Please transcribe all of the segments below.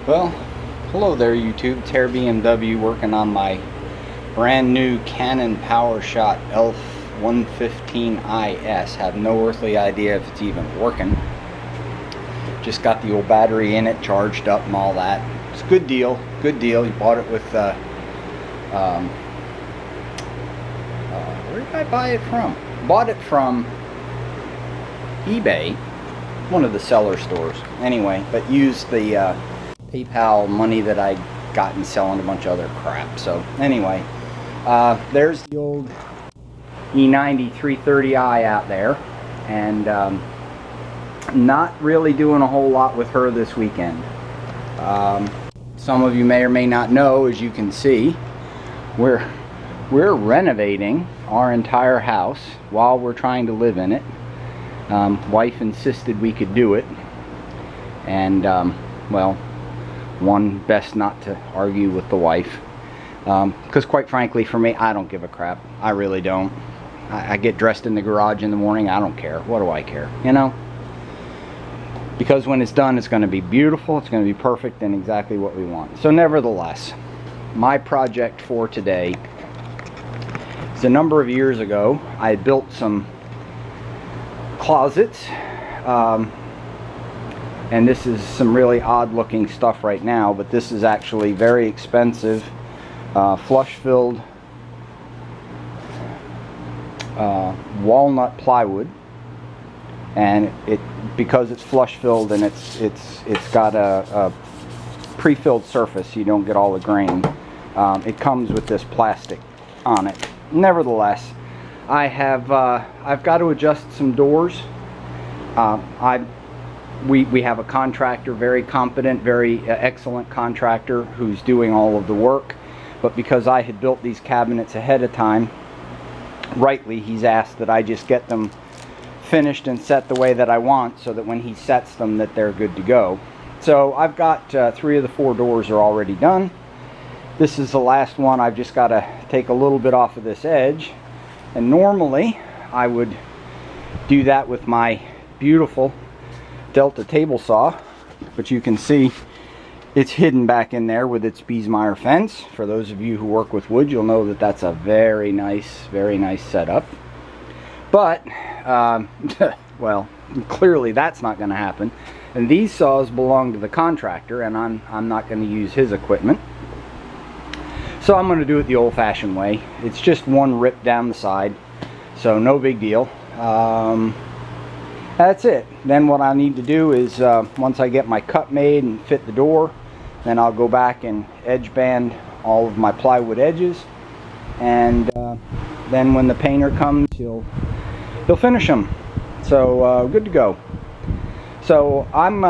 Well, hello there YouTube. Tear BMW working on my brand new Canon PowerShot ELPH 115IS. Have no earthly idea if it's even working. Just got the old battery in it, charged up and all that. It's a good deal, good deal. You bought it with, where did I buy it from? Bought it from eBay, one of the seller stores. Anyway, but used the PayPal money that I got in selling a bunch of other crap. So anyway, there's the old E90 330i out there, and not really doing a whole lot with her this weekend. Some of you may or may not know, as you can see, we're renovating our entire house while we're trying to live in it. Wife insisted we could do it, and well, one, best not to argue with the wife, because quite frankly, for me, I don't give a crap. I really don't. I get dressed in the garage in the morning. I don't care. What do I care, you know? Because when it's done, it's going to be beautiful, it's going to be perfect, and exactly what we want. So nevertheless, my project for today is, a number of years ago I built some closets, and this is some really odd looking stuff right now, but this is actually very expensive, flush filled walnut plywood, and because it's flush filled and it's got a pre-filled surface, so you don't get all the grain. It comes with this plastic on it. Nevertheless, I've got to adjust some doors. We have a contractor, very competent, very excellent contractor, who's doing all of the work. But because I had built these cabinets ahead of time, rightly, he's asked that I just get them finished and set the way that I want, so that when he sets them, that they're good to go. So I've got 3 of the 4 doors are already done. This is the last one. I've just got to take a little bit off of this edge, and normally I would do that with my beautiful Delta table saw, but you can see it's hidden back in there with its Biesmeyer fence. For those of you who work with wood, you'll know that that's a very nice setup. But well, clearly that's not going to happen, and these saws belong to the contractor, and I'm not going to use his equipment. So I'm going to do it the old-fashioned way. It's just one rip down the side, so no big deal. That's it. Then what I need to do is, once I get my cut made and fit the door, then I'll go back and edge band all of my plywood edges, and then when the painter comes, he'll finish them. So good to go. So I'm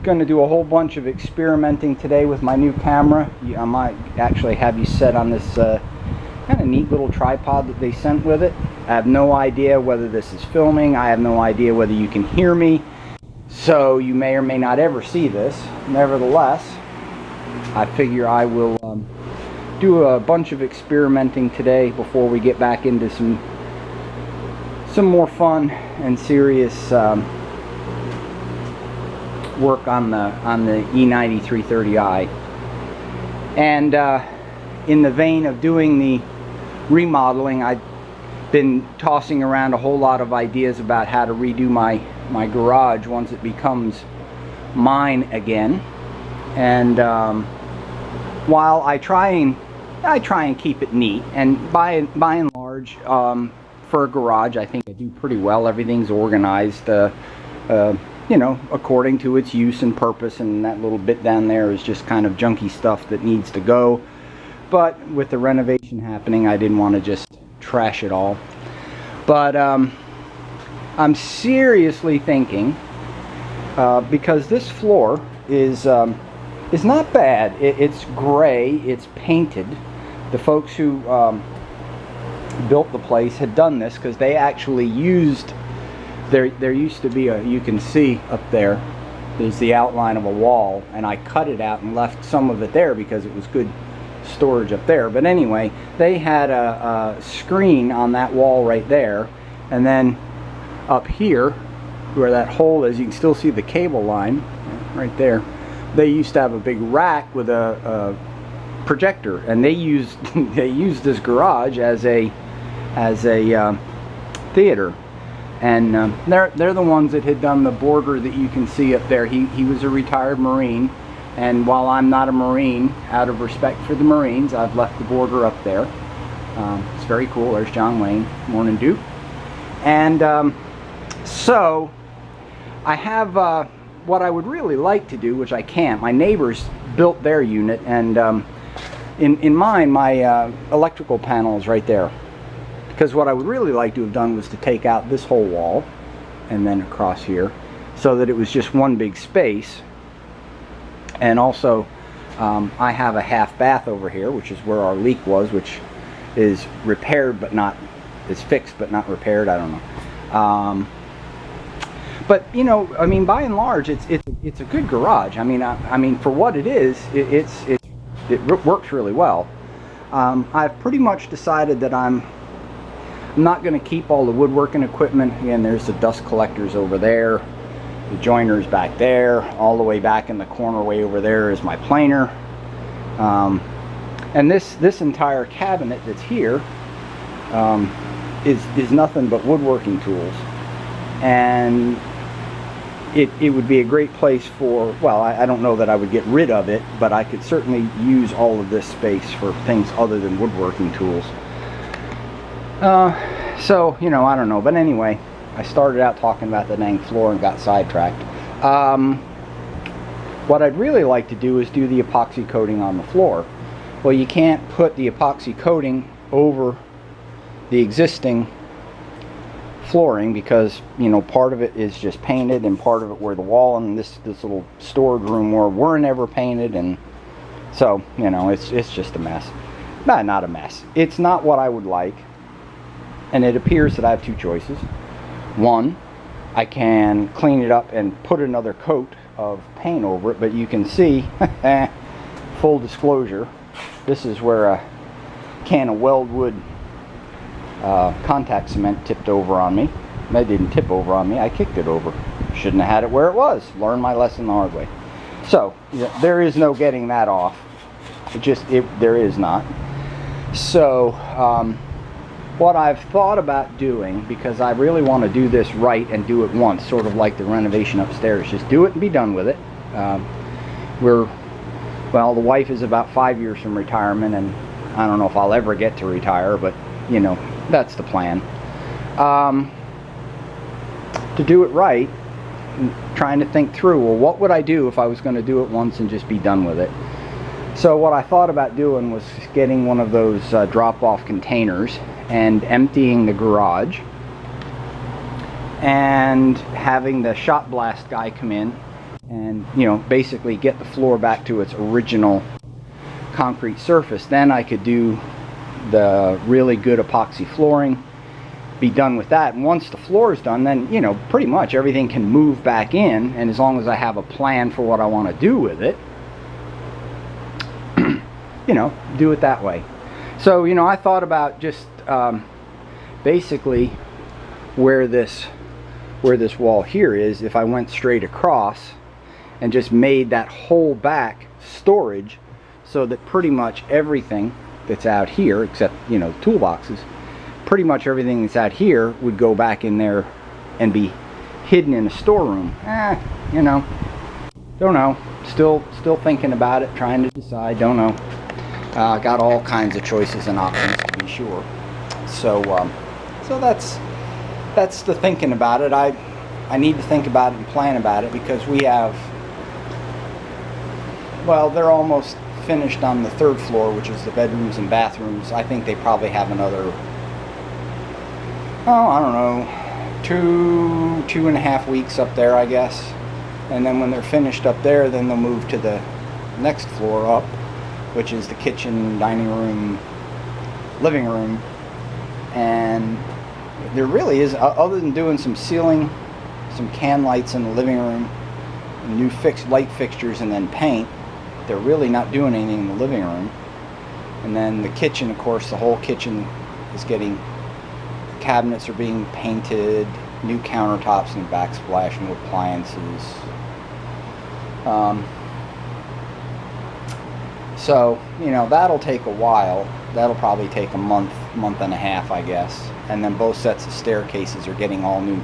going to do a whole bunch of experimenting today with my new camera. I might actually have you set on this kind of neat little tripod that they sent with it. I have no idea whether this is filming. I have no idea whether you can hear me. So you may or may not ever see this. Nevertheless, I figure I will do a bunch of experimenting today before we get back into some more fun and serious work on the E90 330i. And in the vein of doing the remodeling, I've been tossing around a whole lot of ideas about how to redo my garage once it becomes mine again. And while I try and keep it neat, and by and large, for a garage, I think I do pretty well. Everything's organized, you know, according to its use and purpose, and that little bit down there is just kind of junky stuff that needs to go. But with the renovation happening, I didn't want to just trash it all. But I'm seriously thinking, because this floor is not bad. It's gray, it's painted. The folks who built the place had done this because they actually used, there used to be a, you can see up there's the outline of a wall, and I cut it out and left some of it there because it was good storage up there. But anyway, they had a screen on that wall right there, and then up here where that hole is, you can still see the cable line right there. they used to have a big rack with a projector, and they used this garage as a theater. And they're the ones that had done the border that you can see up there. He was a retired Marine, and while I'm not a Marine, out of respect for the Marines, I've left the border up there. It's very cool. There's John Wayne. Morning, Duke. And so I have what I would really like to do, which I can't. My neighbors built their unit, and in mine, my electrical panel is right there. Because what I would really like to have done was to take out this whole wall and then across here, so that it was just one big space. And also I have a half bath over here, which is where our leak was, which is repaired but not, is fixed but not repaired. I don't know. But you know, I mean, by and large, it's a good garage. I mean, for what it is, it works really well. I've pretty much decided that I'm not going to keep all the woodworking equipment. Again, there's the dust collectors over there, the joiners back there, all the way back in the corner way over there is my planer. And this entire cabinet that's here is nothing but woodworking tools. And it would be a great place for, well, I don't know that I would get rid of it, but I could certainly use all of this space for things other than woodworking tools. So, you know, I don't know. But anyway, I started out talking about the dang floor and got sidetracked. What I'd really like to do is do the epoxy coating on the floor. Well, you can't put the epoxy coating over the existing flooring because, you know, part of it is just painted and part of it where the wall and this little storage room were never painted, and so, you know, it's just a mess. Not a mess. It's not what I would like. And it appears that I have two choices. One, I can clean it up and put another coat of paint over it, but you can see, full disclosure, this is where a can of Weldwood contact cement tipped over on me. That didn't tip over on me, I kicked it over. Shouldn't have had it where it was. Learned my lesson the hard way. So, there is no getting that off. There is not. So, what I've thought about doing, because I really want to do this right and do it once, sort of like the renovation upstairs, just do it and be done with it. Well, the wife is about 5 years from retirement, and I don't know if I'll ever get to retire, but you know, that's the plan. To do it right, I'm trying to think through, well, what would I do if I was going to do it once and just be done with it? So what I thought about doing was getting one of those drop-off containers and emptying the garage and having the shot blast guy come in and, you know, basically get the floor back to its original concrete surface. Then I could do the really good epoxy flooring, be done with that, and once the floor is done, then, you know, pretty much everything can move back in, and as long as I have a plan for what I want to do with it, you know, do it that way. So, you know, I thought about just basically where this wall here is, if I went straight across and just made that whole back storage, so that pretty much everything that's out here, except, you know, toolboxes, pretty much everything that's out here would go back in there and be hidden in a storeroom. You know, don't know. Still thinking about it, trying to decide. Don't know. Got all kinds of choices and options, to be sure. So that's the thinking about it. I need to think about it and plan about it, because we have, well, they're almost finished on the third floor, which is the bedrooms and bathrooms. I think they probably have another, I don't know, 2.5 weeks up there, I guess. And then when they're finished up there, then they'll move to the next floor up, which is the kitchen, dining room, living room. And there really is, other than doing some ceiling, some can lights in the living room, new light fixtures, and then paint, they're really not doing anything in the living room. And then the kitchen, of course, the whole kitchen is getting, cabinets are being painted, new countertops and backsplash, new appliances. So, you know, that'll take a while. That'll probably take a month, month and a half, I guess. And then both sets of staircases are getting all new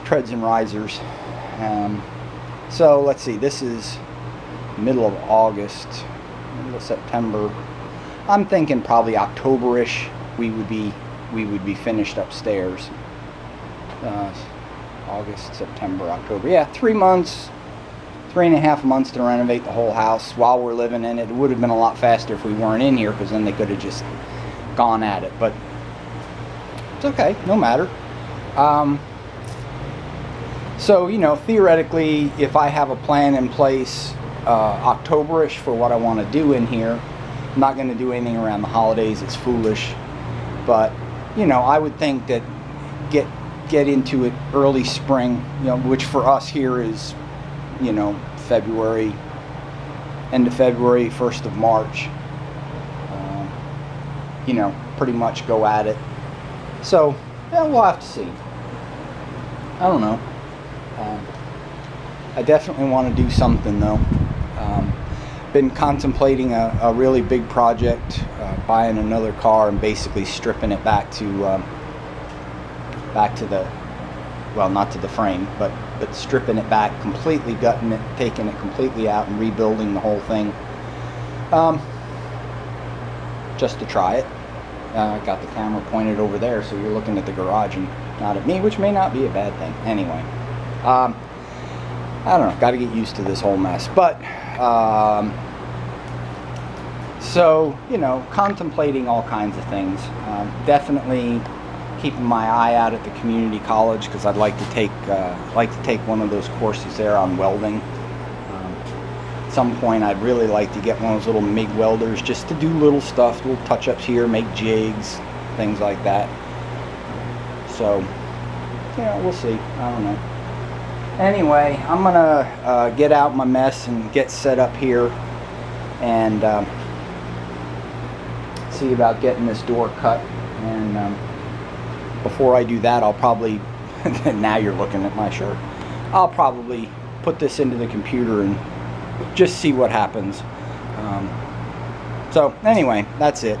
treads and risers. So let's see, this is middle of August, middle of September. I'm thinking probably October-ish we would be finished upstairs. August, September, October. Yeah, 3 months, 3.5 months to renovate the whole house while we're living in it. It would have been a lot faster if we weren't in here, because then they could have just gone at it. But it's okay, no matter. So, you know, theoretically, if I have a plan in place October-ish for what I want to do in here, I'm not going to do anything around the holidays. It's foolish. But, you know, I would think that get into it early spring, you know, which for us here is, you know, February, end of February, 1st of March. You know, pretty much go at it. So, yeah, we'll have to see. I don't know. I definitely want to do something though. Been contemplating a really big project, buying another car and basically stripping it back to the, well, not to the frame, but stripping it back, completely gutting it, taking it completely out and rebuilding the whole thing, just to try it. I got the camera pointed over there, so you're looking at the garage and not at me, which may not be a bad thing. Anyway, I don't know, got to get used to this whole mess. But so, you know, contemplating all kinds of things. Definitely keeping my eye out at the community college, because I'd like to take one of those courses there on welding. At some point I'd really like to get one of those little MIG welders just to do little stuff, little touch-ups here, make jigs, things like that. So, yeah, we'll see. I don't know. Anyway, I'm gonna get out my mess and get set up here, and see about getting this door cut. And before I do that, I'll probably now you're looking at my shirt, I'll probably put this into the computer and just see what happens. So anyway, that's it.